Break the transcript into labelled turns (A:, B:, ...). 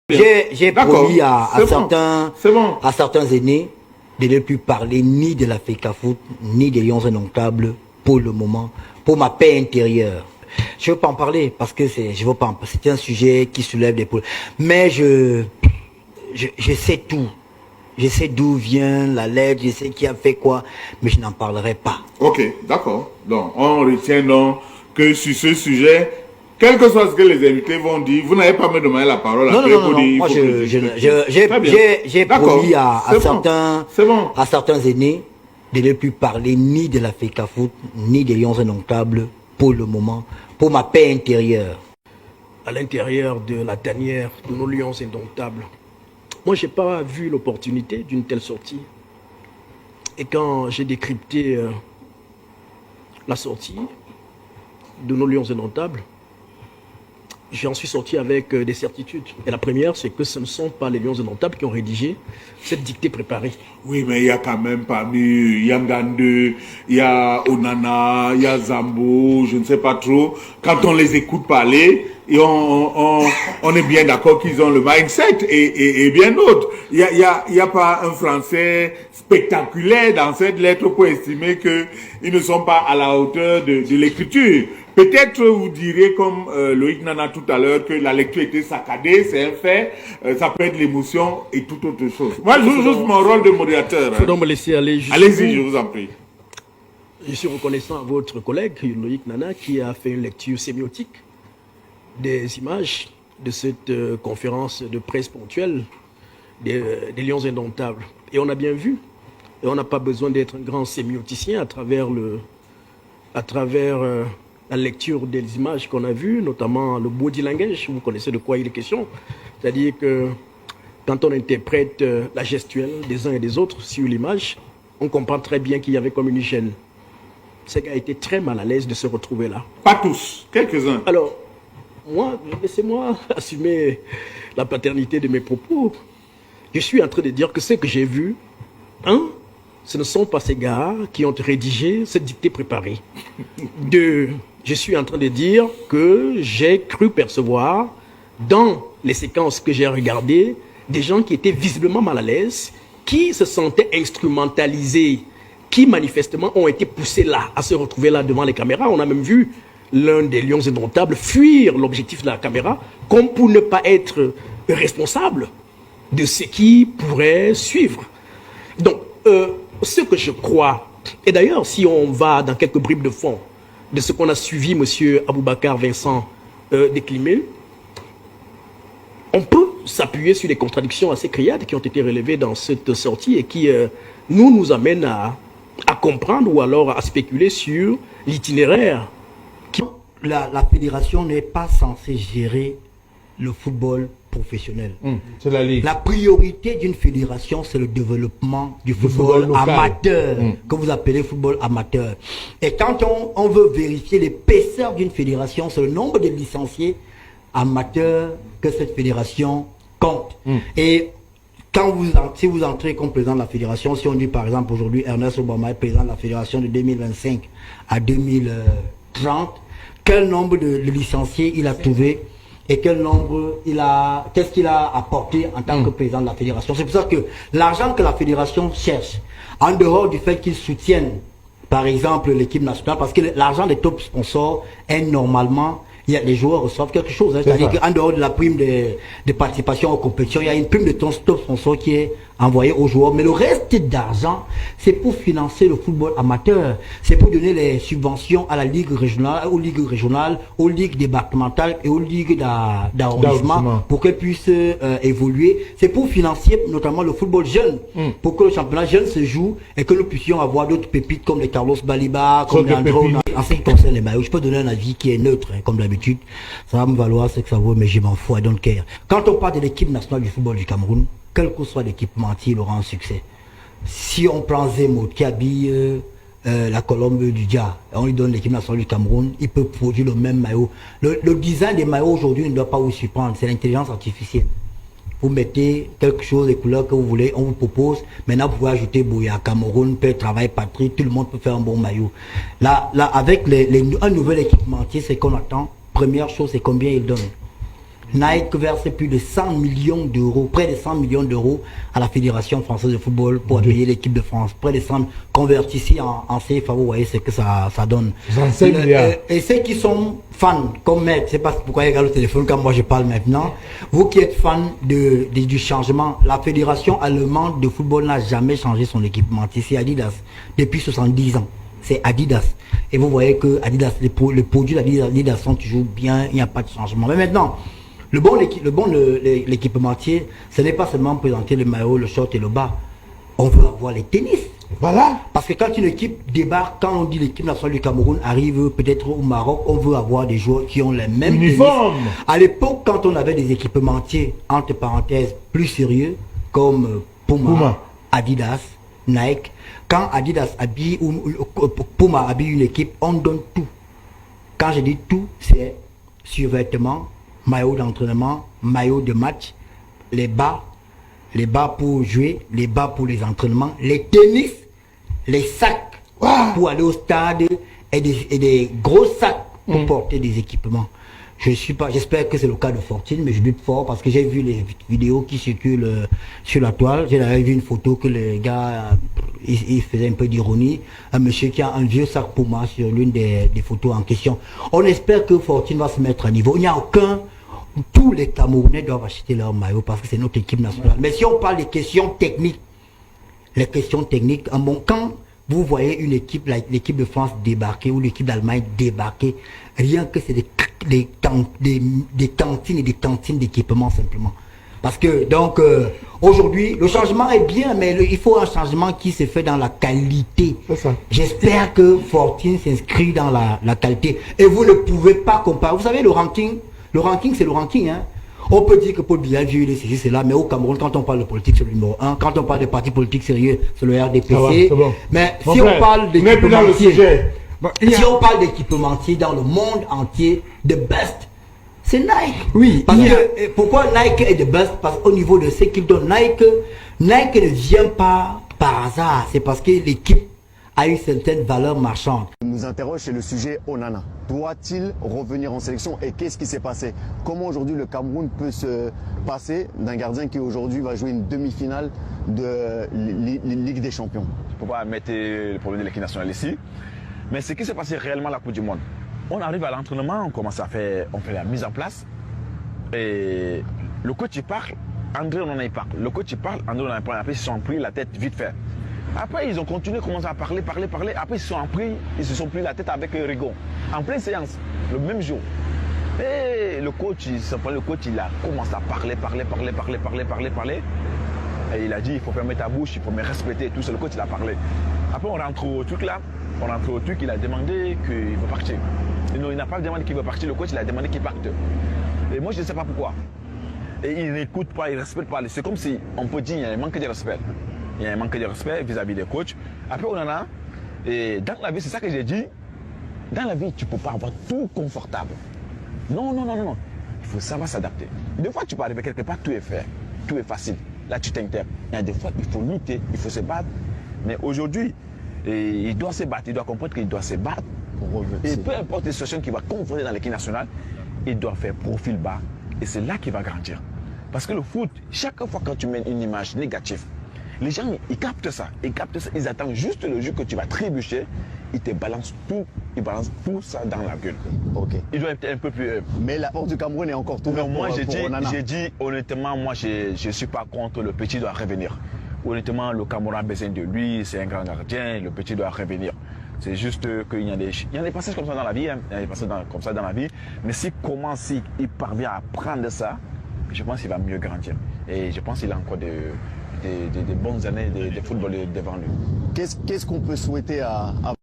A: J'ai promis à certains
B: bon.
A: aînés de ne plus parler ni de la FECAFOOT, ni des Lions indomptables pour le moment, pour ma paix intérieure. Je ne veux pas en parler parce que c'est un sujet qui soulève des problèmes. Mais je sais tout. Je sais d'où vient la lettre, je sais qui a fait quoi, mais je n'en parlerai pas.
B: Ok, d'accord. Donc, on retient donc que sur ce sujet, quel que soit ce que les invités vont dire, vous n'avez pas me demandé la parole.
A: Non. Moi, j'ai promis à certains aînés de ne plus parler ni de la FECAFOOT, ni des Lions indomptables pour le moment, pour ma paix intérieure.
C: À l'intérieur de la tanière de nos Lions indomptables, moi, je n'ai pas vu l'opportunité d'une telle sortie. Et quand j'ai décrypté la sortie de nos Lions indomptables, j'en suis sorti avec des certitudes. Et la première, c'est que ce ne sont pas les Lions indomptables qui ont rédigé cette dictée préparée.
B: Oui, mais il y a quand même parmi Yangande, il y a Onana, il y a Zambo, je ne sais pas trop. Quand on les écoute parler, et on est bien d'accord qu'ils ont le mindset et bien d'autres. Il y a pas un Français spectaculaire dans cette lettre pour estimer qu'ils ne sont pas à la hauteur de l'écriture. Peut-être vous diriez comme Loïc Nana tout à l'heure que la lecture était saccadée, c'est un fait, ça peut être l'émotion et toute autre chose. Moi je joue juste mon rôle de modérateur.
C: Il faut donc me laisser aller.
B: Allez-y, je vous en prie.
C: Je suis reconnaissant à votre collègue Loïc Nana qui a fait une lecture sémiotique des images de cette conférence de presse ponctuelle des Lions indomptables. Et on a bien vu, et on n'a pas besoin d'être un grand sémioticien à travers la lecture des images qu'on a vues, notamment le body language, vous connaissez de quoi il est question. C'est-à-dire que quand on interprète la gestuelle des uns et des autres sur l'image, on comprend très bien qu'il y avait comme une hygiène. Ce gars a été très mal à l'aise de se retrouver là.
B: Pas tous, quelques-uns.
C: Alors, laissez-moi assumer la paternité de mes propos. Je suis en train de dire que ce que j'ai vu, ce ne sont pas ces gars qui ont rédigé cette dictée préparée. Je suis en train de dire que j'ai cru percevoir, dans les séquences que j'ai regardées, des gens qui étaient visiblement mal à l'aise, qui se sentaient instrumentalisés, qui manifestement ont été poussés là, à se retrouver là devant les caméras. On a même vu l'un des Lions indomptables fuir l'objectif de la caméra, comme pour ne pas être responsable de ce qui pourrait suivre. Donc, ce que je crois, et d'ailleurs, si on va dans quelques bribes de fond de ce qu'on a suivi, M. Aboubacar Vincent Déclimé, on peut s'appuyer sur les contradictions assez criardes qui ont été relevées dans cette sortie et qui nous amènent à comprendre ou alors à spéculer sur l'itinéraire.
A: La fédération n'est pas censée gérer le football professionnel.
B: C'est la ligue.
A: La priorité d'une fédération, c'est le développement du football amateur, que vous appelez football amateur. Et quand on veut vérifier l'épaisseur d'une fédération, c'est le nombre de licenciés amateurs que cette fédération compte. Et si vous entrez comme président de la fédération, si on dit par exemple aujourd'hui Ernest Obama est président de la fédération de 2025 à 2030, quel nombre de licenciés il a trouvé et qu'est-ce qu'il a apporté en tant que président de la fédération. C'est pour ça que l'argent que la fédération cherche, en dehors du fait qu'ils soutiennent par exemple l'équipe nationale, parce que l'argent des top sponsors est normalement, les joueurs reçoivent quelque chose. C'est-à-dire qu'en dehors de la prime de participation aux compétitions, il y a une prime de top sponsor qui est envoyée aux joueurs. Mais le reste d'argent, c'est pour financer le football amateur. C'est pour donner les subventions à la ligue régionale, aux ligues départementales et aux ligues d'arrondissement pour qu'elles puissent évoluer. C'est pour financer notamment le football jeune, pour que le championnat jeune se joue et que nous puissions avoir d'autres pépites comme les Carlos Baliba, comme les Andro. En ce qui concerne les maillots, je peux donner un avis qui est neutre, comme d'habitude. Ça va me valoir ce que ça vaut, mais je m'en fous, I don't care. Quand on parle de l'équipe nationale du football du Cameroun, quel que soit l'équipementier, il aura un succès. Si on prend Zemo qui habille la colombe du Dia, on lui donne l'équipe nationale du Cameroun, il peut produire le même maillot. Le design des maillots aujourd'hui ne doit pas vous surprendre, c'est l'intelligence artificielle. Vous mettez quelque chose, les couleurs que vous voulez, on vous propose. Maintenant, vous pouvez ajouter Bouya, Cameroun, peut travailler Patrick, tout le monde peut faire un bon maillot. Là avec un nouvel équipementier, c'est qu'on attend. Première chose, c'est combien il donne. Nike verse plus de 100 millions d'euros, près de 100 millions d'euros à la Fédération française de football pour payer l'équipe de France. Près de 100, convertis ici en CFA, vous voyez ce que ça donne. Et ceux qui sont fans, comme Maître, je ne sais pas pourquoi il regarde le téléphone quand moi je parle maintenant, vous qui êtes fans du changement, la Fédération allemande de football n'a jamais changé son équipementier, c'est Adidas, depuis 70 ans. C'est Adidas. Et vous voyez que Adidas, les produits d'Adidas sont toujours bien, il n'y a pas de changement. Mais maintenant, l'équipementier, ce n'est pas seulement présenter le maillot, le short et le bas. On veut avoir les tennis.
D: Voilà.
A: Parce que quand une équipe débarque, quand on dit l'équipe nationale du Cameroun arrive peut-être au Maroc, on veut avoir des joueurs qui ont les mêmes
D: uniformes.
A: À l'époque, quand on avait des équipementiers, entre parenthèses, plus sérieux, comme Puma. Adidas, Nike, quand Adidas habille ou Puma habille une équipe, on donne tout. Quand je dis tout, c'est survêtements, maillot d'entraînement, maillot de match, les bas pour jouer, les bas pour les entraînements, les tennis, les sacs pour aller au stade et des gros sacs pour porter des équipements. J'espère que c'est le cas de Fortune, mais je doute fort parce que j'ai vu les vidéos qui circulent sur la toile. J'ai vu une photo que les gars, il faisait un peu d'ironie. Un monsieur qui a un vieux sac Puma sur l'une des photos en question. On espère que Fortune va se mettre à niveau. Il n'y a aucun... Tous les Camerounais doivent acheter leur maillot parce que c'est notre équipe nationale. Mais si on parle des questions techniques, quand vous voyez une équipe, l'équipe de France débarquer ou l'équipe d'Allemagne débarquer, rien que c'est des cantines et des cantines d'équipement simplement. Parce que donc aujourd'hui le changement est bien, mais il faut un changement qui se fait dans la qualité. J'espère que Fortune s'inscrit dans la qualité. Et vous ne pouvez pas comparer. Vous savez, le ranking c'est le ranking. Hein. On peut dire que Paul Biya, il est ceci, c'est là, mais au Cameroun, quand on parle de politique, c'est le numéro 1. Quand on parle de partis politiques sérieux, c'est le RDPC. Mais si on parle d'équipementier, si on parle d'équipementier dans le monde entier, the best, c'est Nike.
D: Oui.
A: Parce que, pourquoi Nike est the best? Parce qu'au niveau de ce qu'il donne, Nike ne vient pas par hasard. C'est parce que l'équipe a une certaine valeur marchande.
E: Nous interroge sur le sujet Onana. Doit-il revenir en sélection et qu'est-ce qui s'est passé? Comment aujourd'hui le Cameroun peut se passer d'un gardien qui aujourd'hui va jouer une demi-finale de Ligue des Champions?
F: Je ne peux pas mettre le problème de l'équipe nationale ici, mais ce qui s'est passé réellement à la Coupe du Monde. On arrive à l'entraînement, on fait la mise en place et le coach il parle, André on en a parlé. Le coach il parle, André on en a parlé, après ils se sont pris la tête vite fait. Après, ils ont continué, commencé à parler. Après, ils se sont pris la tête avec Rigon. En pleine séance, le même jour. Et le coach, il a commencé à parler. Et il a dit, il faut fermer ta bouche, il faut me respecter. Tout ça, le coach, il a parlé. Après, on rentre au truc là. Il a demandé qu'il veut partir. Non, il n'a pas demandé qu'il veut partir. Le coach, il a demandé qu'il parte. Et moi, je ne sais pas pourquoi. Et il n'écoute pas, il ne respecte pas. C'est comme si, on peut dire, il y a un manque de respect. Il y a un manque de respect vis-à-vis des coachs. Après, on en a. Et dans la vie, c'est ça que j'ai dit. Dans la vie, tu ne peux pas avoir tout confortable. Non. Il faut savoir s'adapter. Des fois, tu peux arriver quelque part, tout est fait. Tout est facile. Là, tu t'interpelles. Il y a des fois, il faut lutter, il faut se battre. Mais aujourd'hui, il doit se battre. Il doit comprendre qu'il doit se battre. Et peu importe les situations qu'il va confronter dans l'équipe nationale, il doit faire profil bas. Et c'est là qu'il va grandir. Parce que le foot, chaque fois que tu mets une image négative, les gens, ils captent ça, ils attendent juste le jour que tu vas trébucher, ils te balancent tout, ça dans la gueule.
E: Ok.
F: Ils doivent être un peu plus...
E: Mais la porte du Cameroun est encore ouverte.
F: Moi, j'ai dit, honnêtement, moi, je ne suis pas contre, le petit doit revenir. Honnêtement, le Cameroun a besoin de lui, c'est un grand gardien, le petit doit revenir. C'est juste qu'il y a des passages comme ça dans la vie, hein. Il y a des passages comme ça dans la vie, mais s'il parvient à prendre ça, je pense qu'il va mieux grandir. Et je pense qu'il a encore des bonnes années de football devant lui.
E: Qu'est-ce qu'on peut souhaiter à